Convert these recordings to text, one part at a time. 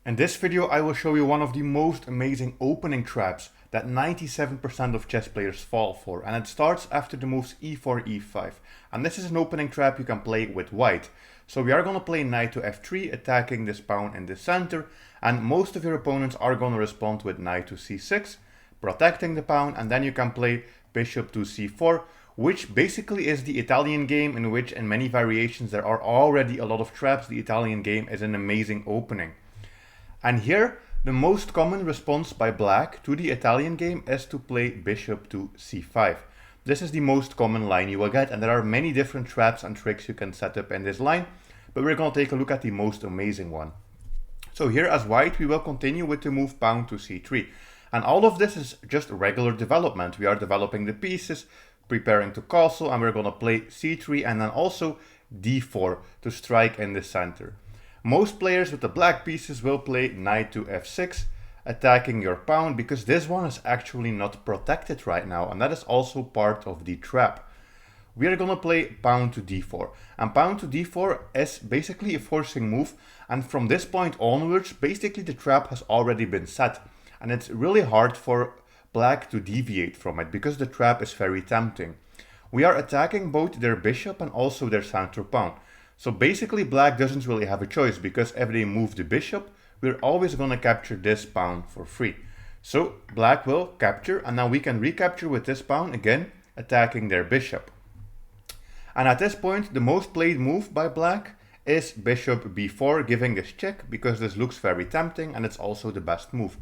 In this video, I will show you one of the most amazing opening traps that 97% of chess players fall for, and it starts after the moves e4, e5. And this is an opening trap you can play with white. So we are going to play knight to f3, attacking this pawn in the center, and most of your opponents are going to respond with knight to c6, protecting the pawn, and then you can play bishop to c4, which basically is the Italian game, in which in many variations there are already a lot of traps. The Italian game is an amazing opening. And here, the most common response by black to the Italian game is to play bishop to c5. This is the most common line you will get, and there are many different traps and tricks you can set up in this line, but we're going to take a look at the most amazing one. So here as white, we will continue with the move pawn to c3. And all of this is just regular development. We are developing the pieces, preparing to castle, and we're going to play c3 and then also d4 to strike in the center. Most players with the black pieces will play knight to f6, attacking your pawn, because this one is actually not protected right now, and that is also part of the trap. We are going to play pawn to d4, and pawn to d4 is basically a forcing move, and from this point onwards, basically the trap has already been set, and it's really hard for black to deviate from it, because the trap is very tempting. We are attacking both their bishop and also their center pawn. So basically black doesn't really have a choice, because if they move the bishop, we're always going to capture this pawn for free. So black will capture, and now we can recapture with this pawn again, attacking their bishop. And at this point, the most played move by black is bishop b4, giving this check, because this looks very tempting and it's also the best move.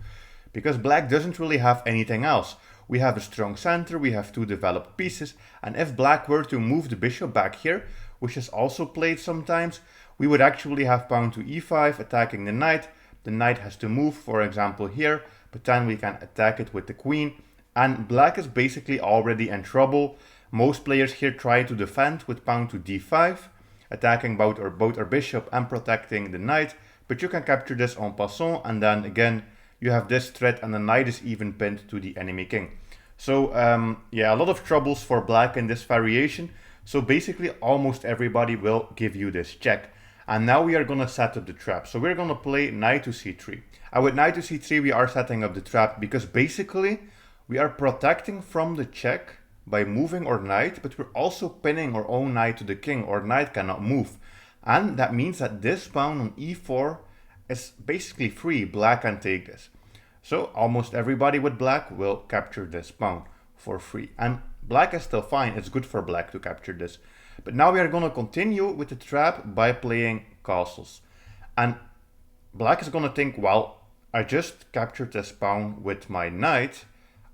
Because black doesn't really have anything else. We have a strong center, we have two developed pieces, and if black were to move the bishop back here, which is also played sometimes, we would actually have pawn to e5, attacking the knight. The knight has to move, for example here, but then we can attack it with the queen, and black is basically already in trouble. Most players here try to defend with pawn to d5, attacking both our bishop and protecting the knight, but you can capture this en passant, and then again you have this threat, and the knight is even pinned to the enemy king. So yeah, a lot of troubles for black in this variation. So basically almost everybody will give you this check. And now we are going to set up the trap. So we're going to play knight to c3. And with knight to c3 we are setting up the trap, because basically we are protecting from the check by moving our knight, but we're also pinning our own knight to the king. Our knight cannot move. And that means that this pawn on e4 is basically free. Black can take this. So almost everybody with black will capture this pawn for free. And black is still fine, it's good for black to capture this. But now we are going to continue with the trap by playing castles. And black is going to think, well, I just captured this pawn with my knight,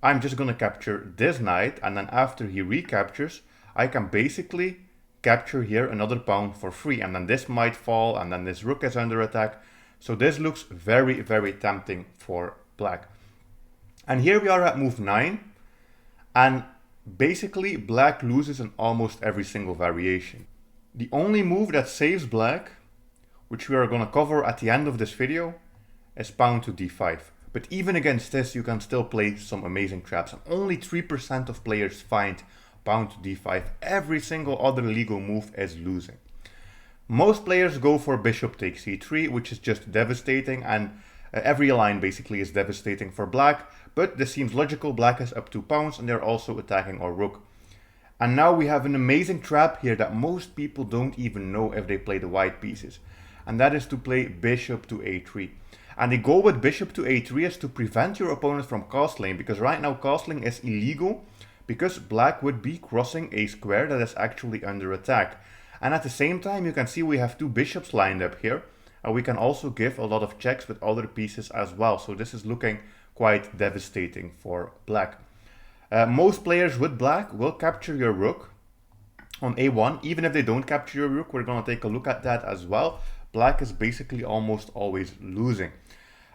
I'm just going to capture this knight, and then after he recaptures, I can basically capture here another pawn for free, and then this might fall, and then this rook is under attack. So this looks very, very tempting for black. And here we are at move 9, and basically black loses in almost every single variation. The only move that saves black, which we are going to cover at the end of this video, is pawn to d5. But even against this you can still play some amazing traps, and only 3% of players find pawn to d5. Every single other legal move is losing. Most players go for bishop takes c3, which is just devastating, and every line basically is devastating for black, but this seems logical. Black has up 2 pawns and they're also attacking our rook. And now we have an amazing trap here that most people don't even know if they play the white pieces, and that is to play bishop to a3. And the goal with bishop to a3 is to prevent your opponent from castling, because right now castling is illegal, because black would be crossing a square that is actually under attack. And at the same time you can see we have 2 bishops lined up here, and we can also give a lot of checks with other pieces as well. So this is looking quite devastating for black. Most players with black will capture your rook on a1. Even if they don't capture your rook, we're going to take a look at that as well. Black is basically almost always losing.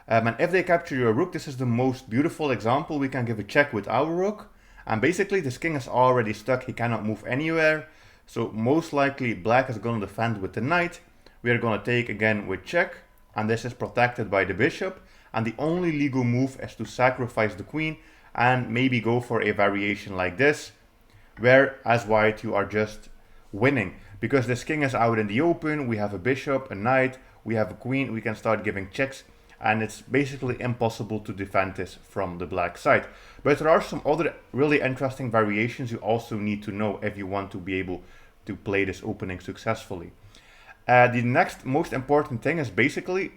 And if they capture your rook, this is the most beautiful example. We can give a check with our rook, and basically this king is already stuck. He cannot move anywhere. So most likely black is going to defend with the knight. We are going to take again with check, and this is protected by the bishop. And the only legal move is to sacrifice the queen and maybe go for a variation like this, where as white you are just winning, because this king is out in the open. We have a bishop, a knight, we have a queen, we can start giving checks, and it's basically impossible to defend this from the black side. But there are some other really interesting variations you also need to know if you want to be able to play this opening successfully. The next most important thing is basically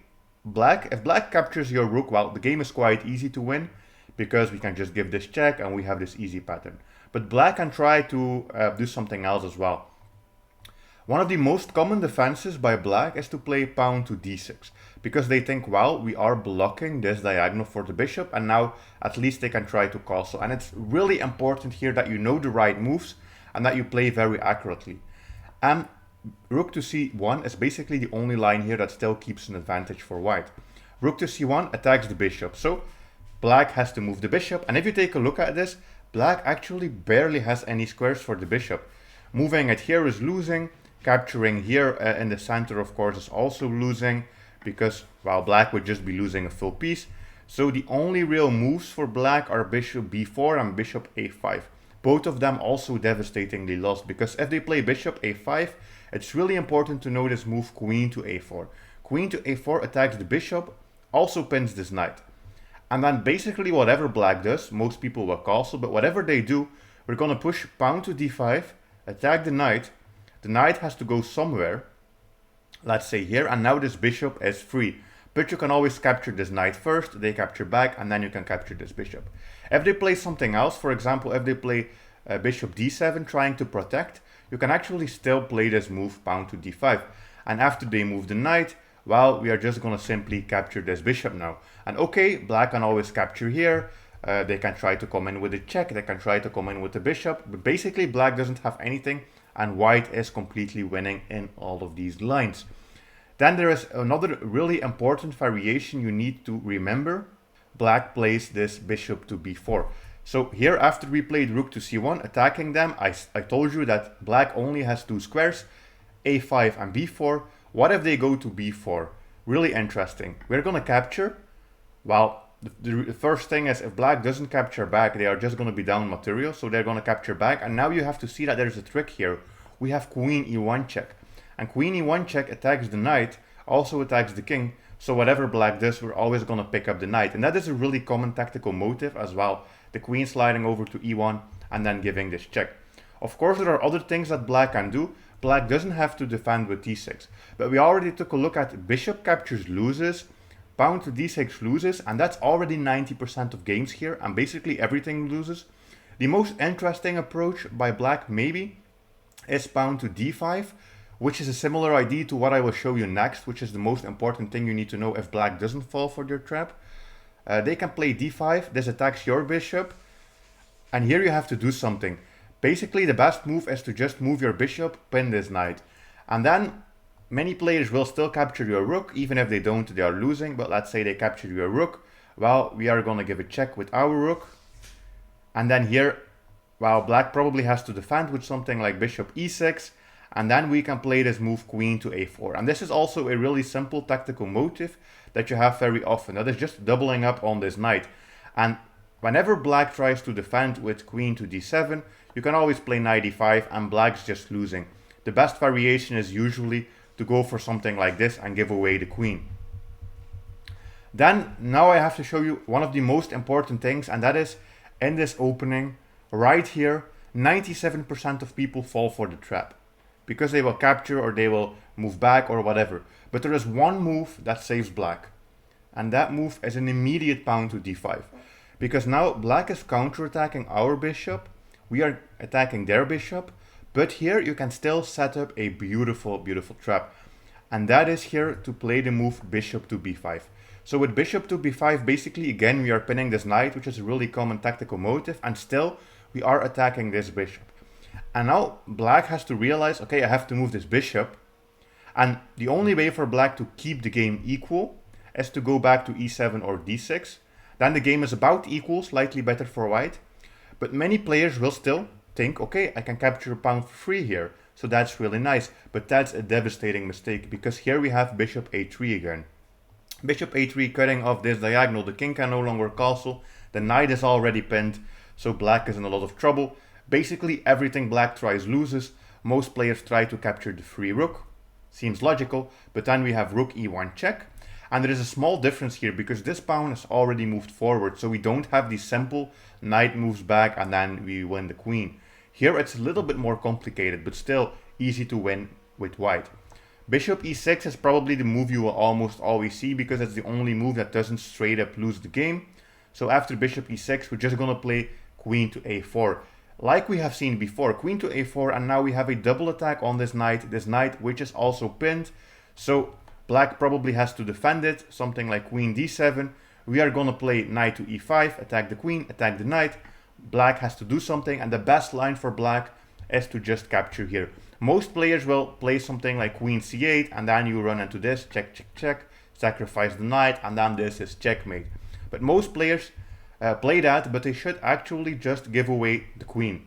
black. If black captures your rook, well, the game is quite easy to win because we can just give this check and we have this easy pattern. But black can try to do something else as well. One of the most common defenses by black is to play pawn to d6 because they think, well, we are blocking this diagonal for the bishop and now at least they can try to castle. And it's really important here that you know the right moves and that you play very accurately. And rook to c1 is basically the only line here that still keeps an advantage for white. Rook to c1 attacks the bishop, so black has to move the bishop. And if you take a look at this, black actually barely has any squares for the bishop. Moving it here is losing. Capturing here in the center, of course, is also losing because, well, black would just be losing a full piece. So the only real moves for black are bishop b4 and bishop a5. Both of them also devastatingly lost because if they play bishop a5, it's really important to know this move queen to a4. Queen to a4 attacks the bishop, also pins this knight. And then basically whatever black does, most people will castle, but whatever they do, we're going to push pawn to d5, attack the knight. The knight has to go somewhere, let's say here, and now this bishop is free. But you can always capture this knight first, they capture back, and then you can capture this bishop. If they play something else, for example, if they play bishop d7 trying to protect, you can actually still play this move pawn to d5. And after they move the knight, well, we are just going to simply capture this bishop now. And okay, black can always capture here. They can try to come in with a check, they can try to come in with the bishop, but basically black doesn't have anything and white is completely winning in all of these lines. Then there is another really important variation you need to remember. Black plays this bishop to b4. So here after we played rook to c1 attacking them, I told you that black only has two squares, a5 and b4. What if they go to b4? Really interesting. We're going to capture. Well, the first thing is if black doesn't capture back, they are just going to be down material, so they're going to capture back. And now you have to see that there's a trick here. We have queen e1 check, and queen e1 check attacks the knight, also attacks the king, so whatever black does, we're always going to pick up the knight. And that is a really common tactical motive as well, the queen sliding over to e1 and then giving this check. Of course, there are other things that black can do. Black doesn't have to defend with d6, but we already took a look at bishop captures loses, pawn to d6 loses, and that's already 90% of games here, and basically everything loses. The most interesting approach by black maybe is pawn to d5, which is a similar idea to what I will show you next, which is the most important thing you need to know if black doesn't fall for their trap. They can play d5, this attacks your bishop, and here you have to do something. Basically the best move is to just move your bishop, pin this knight, and then many players will still capture your rook. Even if they don't, they are losing, but let's say they capture your rook. Well, we are going to give a check with our rook, and then here, well, black probably has to defend with something like bishop e6, and then we can play this move queen to a4. And this is also a really simple tactical motive that you have very often. That is just doubling up on this knight. And whenever black tries to defend with queen to d7, you can always play knight e5 and black's just losing. The best variation is usually to go for something like this and give away the queen. Then now I have to show you one of the most important things, and that is in this opening right here, 97% of people fall for the trap because they will capture or they will move back or whatever. But there is one move that saves black, and that move is an immediate pawn to d5, because now black is counterattacking our bishop, we are attacking their bishop, but here you can still set up a beautiful, beautiful trap, and that is here to play the move bishop to b5. So with bishop to b5, basically again we are pinning this knight, which is a really common tactical motive, and still we are attacking this bishop. And now black has to realize, okay, I have to move this bishop, and the only way for black to keep the game equal is to go back to e7 or d6. Then the game is about equal, slightly better for white, but many players will still think, okay, I can capture a pawn for free here, so that's really nice, but that's a devastating mistake, because here we have bishop a3 again. Bishop a3 cutting off this diagonal, the king can no longer castle, the knight is already pinned, so black is in a lot of trouble. Basically everything black tries loses. Most players try to capture the free rook, seems logical, but then we have rook e1 check, And there is a small difference here because this pawn has already moved forward, so we don't have the simple knight moves back and then we win the queen. Here it's a little bit more complicated, but still easy to win with white. Bishop e6 is probably the move you will almost always see because it's the only move that doesn't straight up lose the game. So after bishop e6, we're just gonna play queen to a4. Like we have seen before, queen to a4, and now we have a double attack on this knight which is also pinned. So black probably has to defend it, something like queen d7. We are gonna play knight to e5, attack the queen, attack the knight. Black has to do something, and the best line for black is to just capture here. Most players will play something like queen c8, and then you run into this, check, check, check, sacrifice the knight, and then this is checkmate. But most players play that, but they should actually just give away the queen.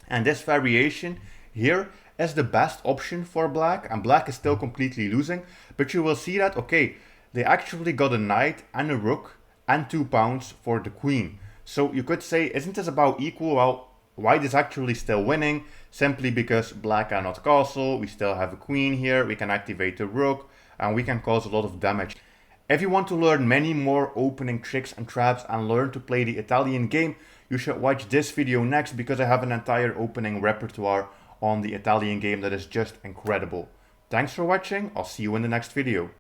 And this variation here is the best option for black, and black is still completely losing, but you will see that, okay, they actually got a knight and a rook and 2 pawns for the queen. So you could say, isn't this about equal? Well, white is actually still winning, simply because black cannot castle, we still have a queen here, we can activate the rook, and we can cause a lot of damage. If you want to learn many more opening tricks and traps and learn to play the Italian game, you should watch this video next because I have an entire opening repertoire on the Italian game that is just incredible. Thanks for watching, I'll see you in the next video.